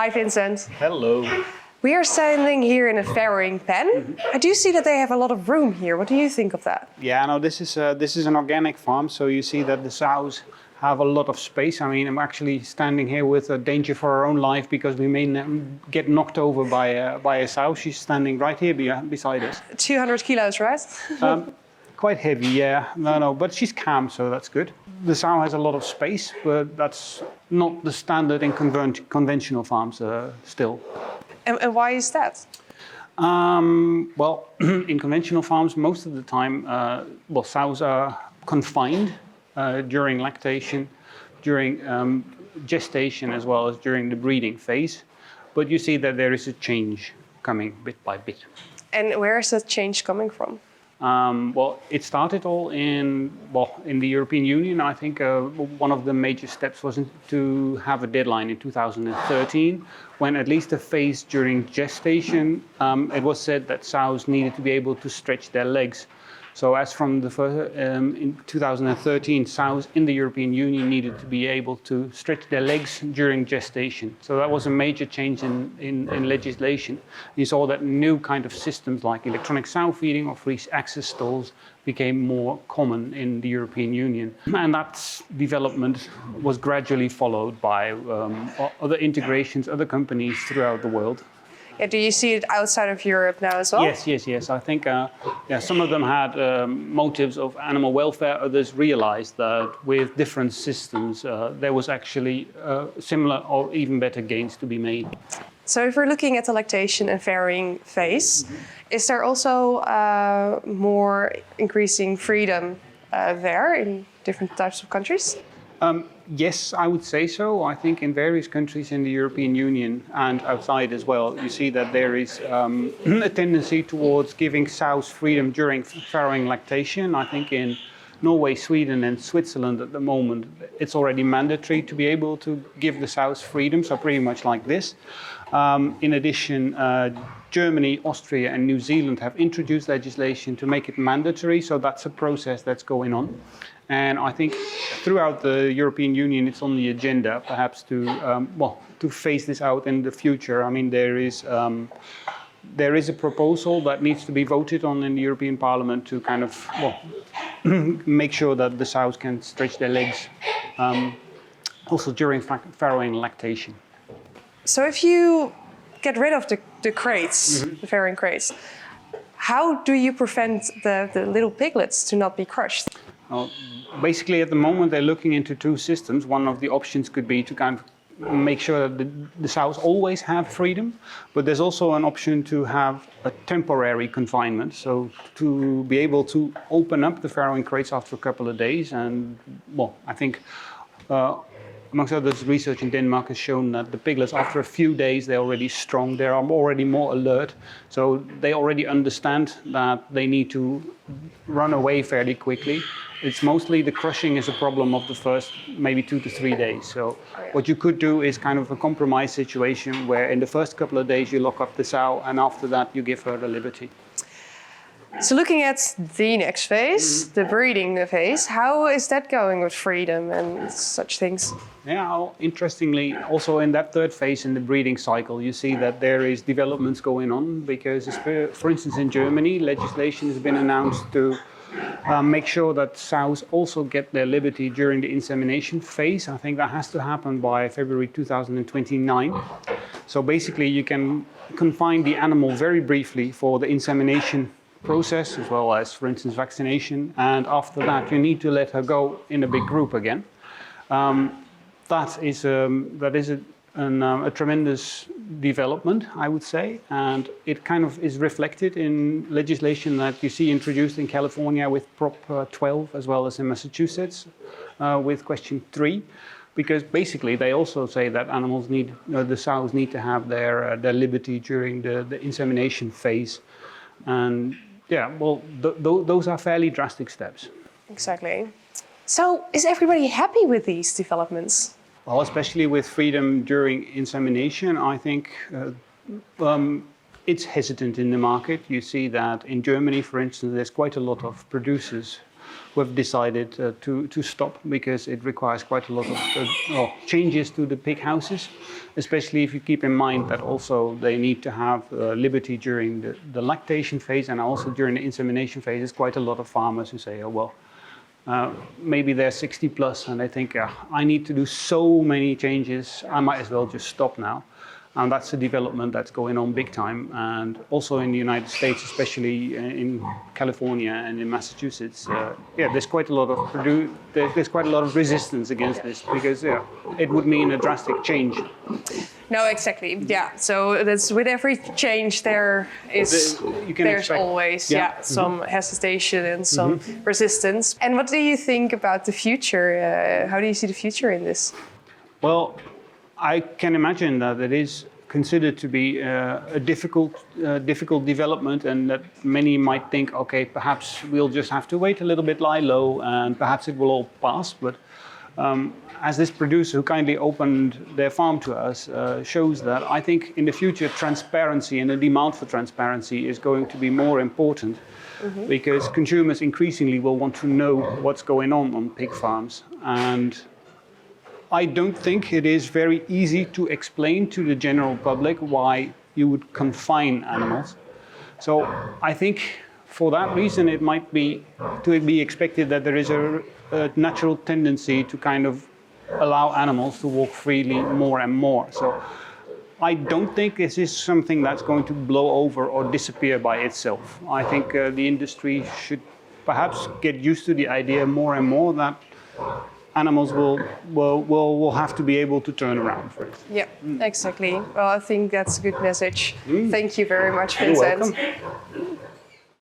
Hi, Vincent. Hello. We are standing here in a farrowing pen. I do see that they have a lot of room here. What do you think of that? Yeah, no, this is an organic farm, so you see that the sows have a lot of space. I mean, I'm actually standing here with a danger for our own life because we may get knocked over by a sow. She's standing right here beside us. 200 kilos, right? Quite heavy, yeah. No, but she's calm, so that's good. The sow has a lot of space, but that's not the standard in conventional farms still. And why is that? Well, in conventional farms, most of the time, sows are confined during lactation, during gestation, as well as during the breeding phase. But you see that there is a change coming bit by bit. And where is that change coming from? It started all in the European Union. I think one of the major steps was to have a deadline in 2013, when at least a phase during gestation, it was said that sows needed to be able to stretch their legs. So as from the first, in 2013, sows in the European Union needed to be able to stretch their legs during gestation. So that was a major change in legislation. You saw that new kind of systems like electronic sow feeding or free access stalls became more common in the European Union. And that development was gradually followed by other integrations, other companies throughout the world. Yeah, do you see it outside of Europe now as well? Yes. I think some of them had motives of animal welfare. Others realized that with different systems, there was actually similar or even better gains to be made. So if we're looking at the lactation and farrowing phase, is there also more increasing freedom there in different types of countries? Yes, I would say so. I think in various countries in the European Union and outside as well, you see that there is a tendency towards giving sows freedom during farrowing lactation. I think in Norway, Sweden and Switzerland at the moment, it's already mandatory to be able to give the sows freedom, so pretty much like this. In addition, Germany, Austria and New Zealand have introduced legislation to make it mandatory, so that's a process that's going on. And I think throughout the European Union, it's on the agenda, perhaps to phase this out in the future. I mean, there is a proposal that needs to be voted on in the European Parliament to kind of make sure that the sows can stretch their legs, also during farrowing lactation. So if you get rid of the crates, the farrowing crates, how do you prevent the little piglets to not be crushed? Well, basically, at the moment, they're looking into two systems. One of the options could be to kind of make sure that the sows always have freedom, but there's also an option to have a temporary confinement, so to be able to open up the farrowing crates after a couple of days. And I think amongst others, research in Denmark has shown that the piglets, after a few days, they're already strong, they're already more alert, so they already understand that they need to run away fairly quickly. It's mostly the crushing is a problem of the first maybe 2 to 3 days. So what you could do is kind of a compromise situation where in the first couple of days you lock up the sow and after that you give her the liberty. So looking at the next phase, the breeding phase, how is that going with freedom and such things? Yeah, interestingly, also in that third phase in the breeding cycle, you see that there is developments going on because, for instance, in Germany, legislation has been announced to make sure that sows also get their liberty during the insemination phase. I think that has to happen by February 2029. So basically you can confine the animal very briefly for the insemination process as well as, for instance, vaccination. And after that, you need to let her go in a big group again. That is a tremendous development, I would say, and it kind of is reflected in legislation that you see introduced in California with Prop 12 as well as in Massachusetts with Question 3, because basically they also say that animals need, the sows need to have their liberty during the insemination phase, and those are fairly drastic steps. Exactly. So is everybody happy with these developments? Well, especially with freedom during insemination, I think it's hesitant in the market. You see that in Germany, for instance, there's quite a lot of producers who have decided to stop because it requires quite a lot of changes to the pig houses, especially if you keep in mind that also they need to have liberty during the lactation phase and also during the insemination phase. There's quite a lot of farmers who say, oh, well, maybe they're 60 plus and they think, I need to do so many changes, I might as well just stop now. And that's a development that's going on big time. And also in the United States, especially in California and in Massachusetts, there's quite a lot of resistance against this because it would mean a drastic change. No, exactly. Yeah. So that's with every change there's always some hesitation and some resistance. And what do you think about the future? How do you see the future in this? Well, I can imagine that it is considered to be a difficult development, and that many might think, okay, perhaps we'll just have to wait a little bit, lie low, and perhaps it will all pass. But as this producer who kindly opened their farm to us shows that I think in the future transparency and the demand for transparency is going to be more important because consumers increasingly will want to know what's going on pig farms. And I don't think it is very easy to explain to the general public why you would confine animals. So I think for that reason it might be to be expected that there is a natural tendency to kind of allow animals to walk freely more and more. So I don't think this is something that's going to blow over or disappear by itself. I think the industry should perhaps get used to the idea more and more that animals will have to be able to turn around for it. Yeah, exactly. Well, I think that's a good message. Thank you very much, Vincent. You're welcome.